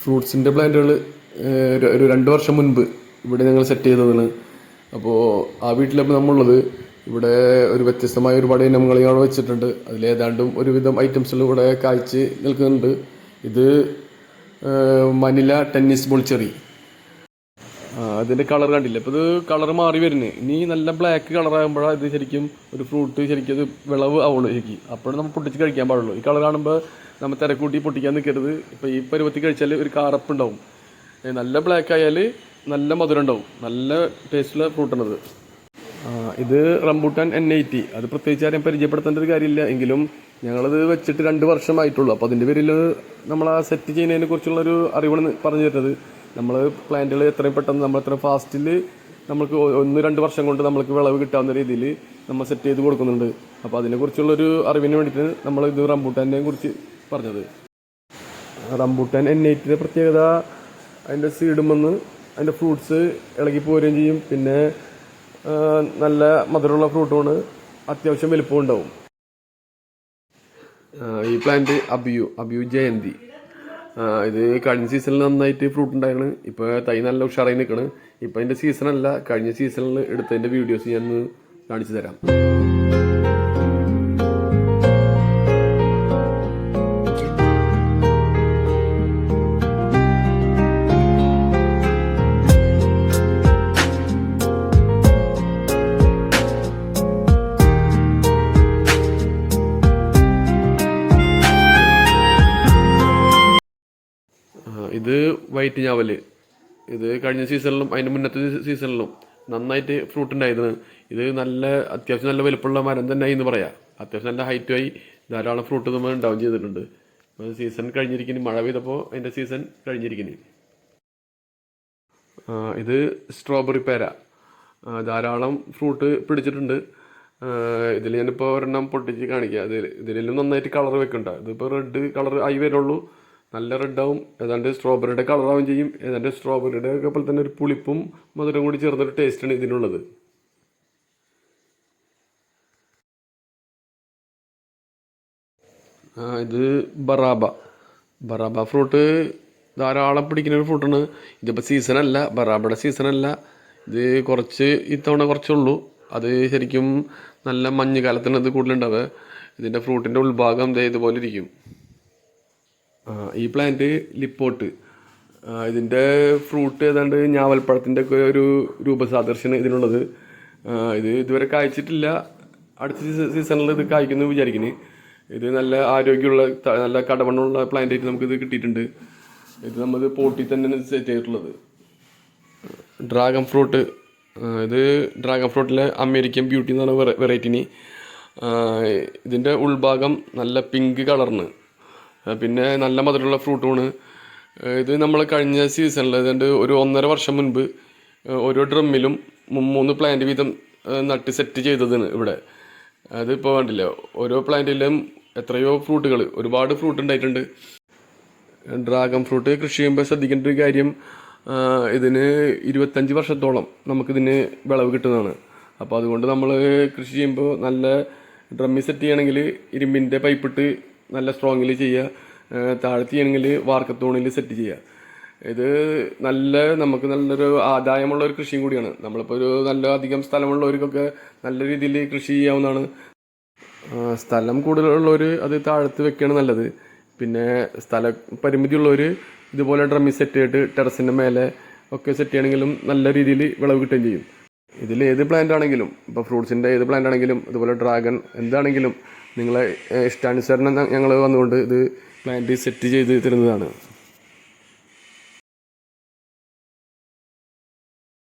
ഫ്രൂട്ട്സിൻ്റെ പ്ലാന്റുകൾ ഒരു 2 വർഷം മുൻപ് ഇവിടെ ഞങ്ങൾ സെറ്റ് ചെയ്തതാണ്. അപ്പോൾ ആ വീട്ടിലപ്പോൾ നമ്മളുള്ളത് ഇവിടെ ഒരു വ്യത്യസ്തമായ ഒരുപാട് ഇനങ്ങൾ അവിടെ വെച്ചിട്ടുണ്ട്. അതിലേതാണ്ടും ഒരുവിധം ഐറ്റംസുകൾ ഇവിടെ കായ്ച്ച് നിൽക്കുന്നുണ്ട്. ഇത് മനില ടെന്നീസ് ബോൾ ചെറി. അതിൻ്റെ കളർ കണ്ടില്ല, ഇപ്പോൾ ഇത് കളർ മാറി വരുന്നത്. ഇനി നല്ല ബ്ലാക്ക് കളറാകുമ്പോഴാണ് ഇത് ശരിക്കും ഒരു ഫ്രൂട്ട് ശരിക്കും അത് വിളവ് ആവുള്ളൂ ശരിക്കും. അപ്പോഴും നമ്മൾ പൊട്ടിച്ച് കഴിക്കാൻ പാടുള്ളൂ. ഈ കളർ കാണുമ്പോൾ നമ്മൾ തിരക്കൂട്ടി പൊട്ടിക്കാൻ നിൽക്കരുത്. ഇപ്പോൾ ഈ പരുവത്തിൽ കഴിച്ചാൽ ഒരു കാറപ്പുണ്ടാവും. നല്ല ബ്ലാക്ക് ആയാൽ നല്ല മധുരം ഉണ്ടാവും. നല്ല ടേസ്റ്റുള്ള ഫ്രൂട്ടാണത്. ഇത് റംബൂട്ടാൻ N80. അത് പ്രത്യേകിച്ച് ആരെയും പരിചയപ്പെടുത്തേണ്ട ഒരു കാര്യമില്ല. എങ്കിലും ഞങ്ങളത് വെച്ചിട്ട് 2 വർഷമായിട്ടുള്ളൂ. അപ്പോൾ അതിൻ്റെ പേരിൽ നമ്മൾ ആ സെറ്റ് ചെയ്യുന്നതിനെ കുറിച്ചുള്ളൊരു അറിവാണ് പറഞ്ഞു തരുന്നത്. നമ്മൾ പ്ലാന്റുകൾ എത്രയും പെട്ടെന്ന് നമ്മൾ എത്ര ഫാസ്റ്റിൽ നമുക്ക് 1-2 വർഷം കൊണ്ട് നമ്മൾക്ക് വിളവ് കിട്ടാവുന്ന രീതിയിൽ നമ്മൾ സെറ്റ് ചെയ്ത് കൊടുക്കുന്നുണ്ട്. അപ്പോൾ അതിനെക്കുറിച്ചുള്ളൊരു അറിവിന് വേണ്ടിയിട്ട് നമ്മൾ ഇത് റംബൂട്ടാനെ കുറിച്ച് പറഞ്ഞത്. റംബൂട്ടാൻ N80 പ്രത്യേകത അതിൻ്റെ സീഡുമെന്ന് അതിൻ്റെ ഫ്രൂട്ട്സ് ഇളകി പോരുകയും ചെയ്യും. പിന്നെ നല്ല മധുരമുള്ള ഫ്രൂട്ടുമാണ്, അത്യാവശ്യം വലുപ്പം ഉണ്ടാവും. ഈ പ്ലാന്റ് അബിയു ജയന്തി. ഇത് കഴിഞ്ഞ സീസണിൽ നന്നായിട്ട് ഫ്രൂട്ട് ഉണ്ടായിരുന്നു. ഇപ്പോൾ തൈ നല്ല ഉഷാറായി നിൽക്കണം. ഇപ്പോൾ അതിൻ്റെ സീസണല്ല, കഴിഞ്ഞ സീസണിൽ എടുത്തതിൻ്റെ വീഡിയോസ് ഞാൻ കാണിച്ചു തരാം. ഇത് വൈറ്റ് ഞാവല്. ഇത് കഴിഞ്ഞ സീസണിലും അതിൻ്റെ മുന്നത്തെ സീസണിലും നന്നായിട്ട് ഫ്രൂട്ട് ഉണ്ടായിരുന്നു. ഇത് അത്യാവശ്യം നല്ല വലുപ്പമുള്ള മരം തന്നെ എന്ന് പറയാം. അത്യാവശ്യം നല്ല ഹൈറ്റുമായി ധാരാളം ഫ്രൂട്ട് നമ്മൾ ഉണ്ടാവും ചെയ്തിട്ടുണ്ട്. സീസൺ കഴിഞ്ഞിരിക്കുന്നു, മഴ പെയ്തപ്പോൾ അതിൻ്റെ സീസൺ കഴിഞ്ഞിരിക്കുന്നു. ഇത് സ്ട്രോബെറി പേര. ധാരാളം ഫ്രൂട്ട് പിടിച്ചിട്ടുണ്ട്. ഇതിൽ ഞാനിപ്പോൾ ഒരെണ്ണം പൊട്ടിച്ച് കാണിക്കാം. ഇതിലും നന്നായിട്ട് കളർ വെക്കുന്നുണ്ട്. ഇതിപ്പോൾ റെഡ് കളർ ആയി വരുള്ളൂ. നല്ല റെഡാവും. ഏതാണ്ട് സ്ട്രോബെറിയുടെ കളറാവും ചെയ്യും. ഏതാണ്ട് സ്ട്രോബെറിയുടെ ഒക്കെ പോലെ തന്നെ ഒരു പുളിപ്പും മധുരം കൂടി ചേർന്നൊരു ടേസ്റ്റാണ് ഇതിനുള്ളത്. ഇത് ബറാബ ഫ്രൂട്ട് ധാരാളം പിടിക്കുന്ന ഒരു ഫ്രൂട്ടാണ്. ഇതിപ്പോൾ സീസണല്ല, ബറാബയുടെ സീസണല്ല. ഇത് ഇത്തവണ കുറച്ചുള്ളൂ. അത് ശരിക്കും നല്ല മഞ്ഞുകാലത്താണ് ഇത് കൂടുതലുണ്ടാവുക. ഇതിൻ്റെ ഫ്രൂട്ടിൻ്റെ ഉൾഭാഗം ഇതുപോലെ ഇരിക്കും. ഈ പ്ലാന്റ് ലിപ്പോട്ട്. ഇതിൻ്റെ ഫ്രൂട്ട് ഏതാണ്ട് ഞാവൽപ്പഴത്തിൻ്റെ ഒക്കെ ഒരു രൂപസാദൃശ്യമാണ് ഇതിനുള്ളത്. ഇത് ഇതുവരെ കായ്ച്ചിട്ടില്ല. അടുത്ത സീസണിൽ ഇത് കായ്ക്കുന്നു വിചാരിക്കുന്നു. ഇത് നല്ല ആരോഗ്യമുള്ള നല്ല കടവണ്ണമുള്ള പ്ലാന്റ് ആയിട്ട് നമുക്കിത് കിട്ടിയിട്ടുണ്ട്. ഇത് നമ്മൾ പോട്ടിൽ തന്നെയാണ് സെറ്റ് ചെയ്തിട്ടുള്ളത്. Dragon fruit. ഇത് ഡ്രാഗൺ ഫ്രൂട്ടിലെ അമേരിക്കൻ ബ്യൂട്ടി എന്ന് പറഞ്ഞ വെറൈറ്റിന്. ഇതിൻ്റെ ഉൾഭാഗം നല്ല പിങ്ക് കളറിന്, പിന്നെ നല്ല മധുരമുള്ള ഫ്രൂട്ടുമാണ്. ഇത് നമ്മൾ കഴിഞ്ഞ സീസണിൽ ഏതാണ്ട് ഒരു 1.5 വർഷം മുൻപ് ഓരോ ഡ്രമ്മിലും 3 പ്ലാന്റ് വീതം നട്ട് സെറ്റ് ചെയ്തതാണ് ഇവിടെ. അതിപ്പോൾ കണ്ടില്ല, ഓരോ പ്ലാന്റിലും എത്രയോ ഫ്രൂട്ടുകൾ, ഒരുപാട് ഫ്രൂട്ട് ഉണ്ടായിട്ടുണ്ട്. ഡ്രാഗൺ ഫ്രൂട്ട് കൃഷി ചെയ്യുമ്പോൾ ശ്രദ്ധിക്കേണ്ട ഒരു കാര്യം, ഇതിന് 25 വർഷത്തോളം നമുക്കിതിന് വിളവ് കിട്ടുന്നതാണ്. അപ്പോൾ അതുകൊണ്ട് നമ്മൾ കൃഷി ചെയ്യുമ്പോൾ നല്ല ഡ്രമ്മിൽ സെറ്റ് ചെയ്യണമെങ്കിൽ ഇരുമ്പിൻ്റെ പൈപ്പിട്ട് നല്ല സ്ട്രോങ്ങിൽ ചെയ്യുക. താഴ്ത്തി ചെയ്യണമെങ്കിൽ വാർക്കത്തൂണിൽ സെറ്റ് ചെയ്യുക. ഇത് നമുക്ക് നല്ലൊരു ആദായമുള്ള ഒരു കൃഷിയും കൂടിയാണ്. നമ്മളിപ്പോൾ ഒരു അധികം സ്ഥലമുള്ളവർക്കൊക്കെ നല്ല രീതിയിൽ കൃഷി ചെയ്യാവുന്നതാണ്. സ്ഥലം കൂടുതലുള്ളവർ അത് താഴത്ത് വെക്കുകയാണ് നല്ലത്. പിന്നെ പരിമിതിയുള്ളവർ ഇതുപോലെ ഡ്രമ്മിൽ സെറ്റ് ചെയ്തിട്ട് ടെറസിൻ്റെ മേലെ ഒക്കെ സെറ്റ് ചെയ്യണമെങ്കിലും നല്ല രീതിയിൽ വിളവ് കിട്ടുകയും ചെയ്യും. ഇതിൽ ഏത് പ്ലാന്റ് ആണെങ്കിലും, ഇപ്പോൾ ഫ്രൂട്ട്സിൻ്റെ ഏത് പ്ലാന്റ് ആണെങ്കിലും അതുപോലെ ഡ്രാഗൺ എന്താണെങ്കിലും നിങ്ങളെ ഇഷ്ടാനുസരണം ഞങ്ങൾ വന്നുകൊണ്ട് ഇത് പ്ലാന്റ് സെറ്റ് ചെയ്ത് തരുന്നതാണ്.